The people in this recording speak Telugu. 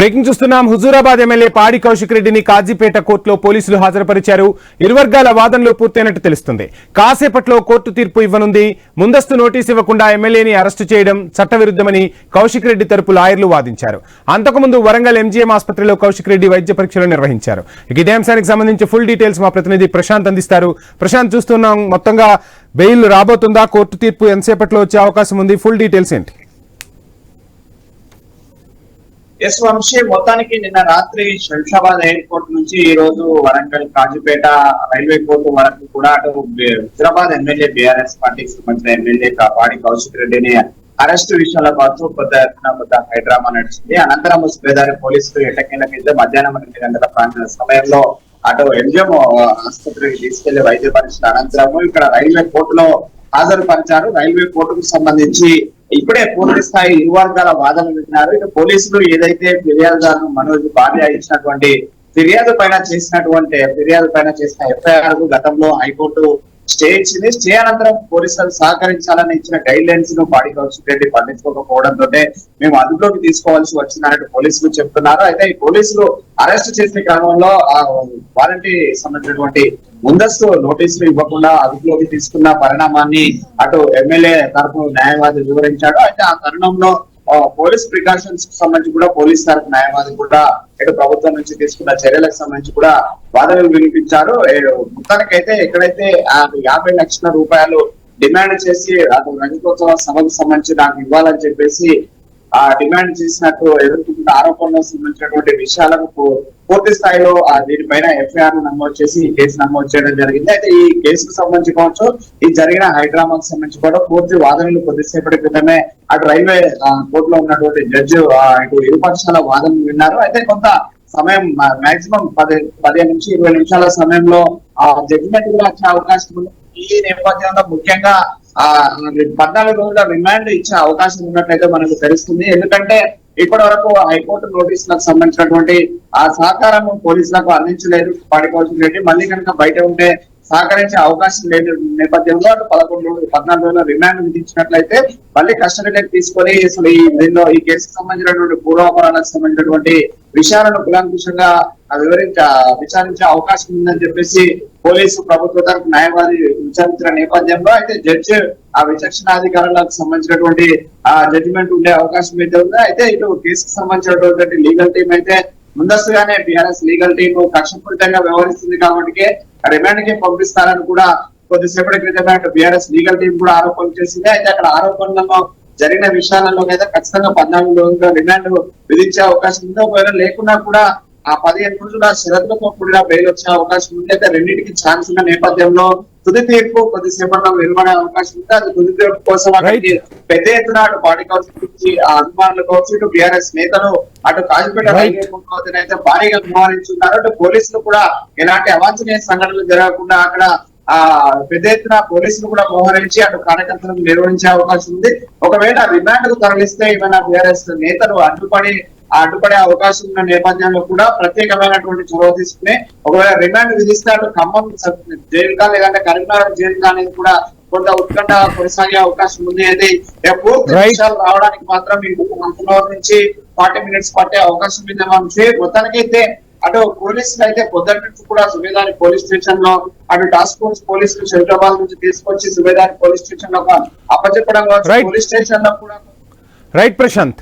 బ్రేకింగ్ చూస్తున్నాం. హుజూరాబాద్ ఎమ్మెల్యే పాడి కౌశిక్ రెడ్డిని కాజీపేట కోర్టులో పోలీసులు హాజరుపరిచారు. ఇరు వర్గాల వాదనలు పూర్తయినట్టు తెలుస్తుంది. కాసేపట్లో కోర్టు తీర్పు ఇవ్వనుంది. ముందస్తు నోటీసు ఇవ్వకుండా ఎమ్మెల్యేని అరెస్టు చేయడం చట్టవిరుద్ధమని కౌశిక్ రెడ్డి తరపు లాయర్లు వాదించారు. అంతకుముందు వరంగల్ ఎంజీఎం ఆసుపత్రిలో కౌశిక్ రెడ్డి వైద్య పరీక్షలు నిర్వహించారు. ఇదే అంశానికి సంబంధించి ఫుల్ డీటెయిల్స్ మా ప్రతినిధి ప్రశాంత్ అందిస్తారు. ప్రశాంత్, చూస్తున్నాం మొత్తంగా బెయిల్ రాబోతుందా? కోర్టు తీర్పు ఎంతసేపట్లో వచ్చే అవకాశం ఉంది? ఫుల్ డీటెయిల్స్ ఏంటి? ఎస్ వంశీ, మొత్తానికి నిన్న రాత్రి శంషాబాద్ ఎయిర్పోర్ట్ నుంచి ఈ రోజు వరంగల్ కాజీపేట రైల్వే కోర్టు వరకు కూడా అటు హైదరాబాద్ ఎమ్మెల్యే బీఆర్ఎస్ పార్టీకి సంబంధించిన ఎమ్మెల్యే పాడి కౌశిక్ రెడ్డిని అరెస్టు విషయంలో కావచ్చు పెద్ద హైడ్రామా నడిచింది. అనంతరం సుబేదారి పోలీసులు ఎట్టకేళ్ళకైతే మధ్యాహ్నం 2 గంటల సమయంలో అటు ఎంజిఎం ఆసుపత్రికి తీసుకెళ్లి వైద్య పరీక్షల అనంతరము ఇక్కడ రైల్వే కోర్టులో హాజరుపరిచారు. రైల్వే కోర్టుకు సంబంధించి ఇప్పుడే పూర్తి స్థాయి ఇరు వర్గాల వాదనలు విన్నారు. ఇక పోలీసులు ఏదైతే ఫిర్యాదుదారు మనోజ్ భార్య ఇచ్చినటువంటి ఫిర్యాదు పైన చేసిన ఎఫ్ఐఆర్ కు గతంలో హైకోర్టు స్టే ఇచ్చింది. స్టే అనంతరం పోలీసులు సహకరించాలని ఇచ్చిన గైడ్ లైన్స్ ను పాడి కౌశిక్ రెడ్డి పట్టించుకోకపోవడంతో మేము అదుపులోకి తీసుకోవాల్సి వచ్చిందన్నట్టు పోలీసులు చెప్తున్నారు. అయితే ఈ పోలీసులు అరెస్ట్ చేసే క్రమంలో వారంటీ సంబంధించినటువంటి ముందస్తు నోటీసులు ఇవ్వకుండా అదుపులోకి తీసుకున్న పరిణామాన్ని అటు ఎమ్మెల్యే తరపు న్యాయవాది వివరించాడు. అయితే ఆ తరుణంలో పోలీస్ ప్రికాషన్స్ కు సంబంధించి కూడా పోలీస్ తరపు న్యాయవాది కూడా ఇటు ప్రభుత్వం నుంచి తీసుకున్న చర్యలకు సంబంధించి కూడా వాదనలు వినిపించారు. మొత్తానికైతే ఎక్కడైతే 50 లక్షల రూపాయలు డిమాండ్ చేసి అటు రజతోత్సవ సభకు సంబంధించి నాకు ఇవ్వాలని చెప్పేసి డిమాండ్ చేసినట్టు ఎదుర్కొంటున్న ఆరోపణలకు సంబంధించినటువంటి విషయాలకు పూర్తి స్థాయిలో దీనిపైన ఎఫ్ఐఆర్ నమోదు చేసి ఈ కేసు నమోదు చేయడం జరిగింది. అయితే ఈ కేసుకు సంబంధించి కావచ్చు, ఈ జరిగిన హైడ్రామాకు సంబంధించి కూడా పూర్తి వాదనలు కొద్దిసేపటి క్రితమే అటు రైల్వే కోర్టులో ఉన్నటువంటి జడ్జి ఇటు ఇరు పక్షాల వాదనలు విన్నారు. అయితే కొంత సమయం మాక్సిమం 15 నుంచి 20 నిమిషాల సమయంలో జడ్జిమెంట్ కూడా వచ్చే అవకాశం ఉంది. ఈ నేపథ్యంలో ముఖ్యంగా 14 రోజుల రిమాండ్ ఇచ్చే అవకాశం ఉన్నట్లయితే మనకు తెలుస్తుంది. ఎందుకంటే ఇప్పటి వరకు హైకోర్టు నోటీసులకు సంబంధించినటువంటి ఆ సహకారం పోలీసులకు అందించలేదు పాడి కౌశిక్ రెడ్డి. మళ్ళీ కనుక బయట ఉంటే సహకరించే అవకాశం లేని నేపథ్యంలో అటు 14 రోజుల రిమాండ్ విధించినట్లయితే మళ్ళీ కస్టడీలోకి తీసుకొని అసలు ఈ కేసుకు సంబంధించినటువంటి పూర్వాపరాలకు సంబంధించినటువంటి విషయాలను కులంకుశంగా విచారించే అవకాశం ఉందని చెప్పేసి పోలీసు ప్రభుత్వ తరపు న్యాయవాది విచారించిన నేపథ్యంలో అయితే జడ్జి ఆ విచక్షణాధికారులకు సంబంధించినటువంటి జడ్జిమెంట్ ఉండే అవకాశం అయితే ఉంది. అయితే ఇటు కేసుకు సంబంధించినటువంటి లీగల్ టీం అయితే ముందస్తుగానే బీఆర్ఎస్ లీగల్ టీం కక్షపూరితంగా వ్యవహరిస్తుంది కాబట్టి రిమాండ్ కి పంపిస్తారని కూడా కొద్దిసేపటి క్రితమే బీఆర్ఎస్ లీగల్ టీం కూడా ఆరోపణలు చేసింది. అయితే అక్కడ ఆరోపణలలో జరిగిన విషయాలలో అయితే ఖచ్చితంగా 14 రోజుల రిమాండ్ విధించే అవకాశం ఉంది. ఒకవేళ లేకున్నా కూడా ఆ 15 రోజుల షరతులతో కూడిన బెయిల్ వచ్చే అవకాశం ఉంది. అయితే రెండింటికి ఛాన్స్ ఉన్న నేపథ్యంలో తుది తీర్పు కొద్దిసేపట్లో వెలువడే అవకాశం ఉంది. అది తుది తీర్పు కోసం పెద్ద ఎత్తున అటు పాడి కౌశిక్ నుంచి అభిమానులు కావచ్చు, ఇటు బీఆర్ఎస్ నేతలు అటు కాజీపేట రైల్వే కోర్టు అయితే భారీగా మోహరించున్నారు. అటు పోలీసులు కూడా ఎలాంటి అవాంఛనీయ సంఘటనలు జరగకుండా అక్కడ పెద్ద ఎత్తున పోలీసులు కూడా మోహరించి అటు కార్యకర్తలను నిర్వహించే అవకాశం ఉంది. ఒకవేళ రిమాండ్ కు తరలిస్తే ఏమైనా బీఆర్ఎస్ నేతలు అడ్డుపడే అవకాశం ఉన్న నేపథ్యంలో కూడా ప్రత్యేకమైనటువంటి చొరవ తీసుకుని ఒకవేళ రిమాండ్ విధిస్తే అటు ఖమ్మం జైలుగా లేదంటే కరీంనగర్ జైలుగా అనేది కూడా కొంత ఉత్కంఠ కొనసాగే అవకాశం ఉంది. అయితే పూర్తి విషయాలు రావడానికి మాత్రం 1 అవర్ నుంచి 40 మినిట్స్ పట్టే అవకాశం ఉంది. మొత్తానికైతే అటు పోలీసులు అయితే పొద్దున్న నుంచి కూడా సుబేదారి పోలీస్ స్టేషన్ లో అటు టాస్క్ ఫోర్స్ పోలీసులు శంషాబాద్ నుంచి తీసుకొచ్చి సుబేదారి పోలీస్ స్టేషన్ లో అప్పచెప్పడం పోలీస్ స్టేషన్ లో కూడా రైట్ ప్రశాంత్.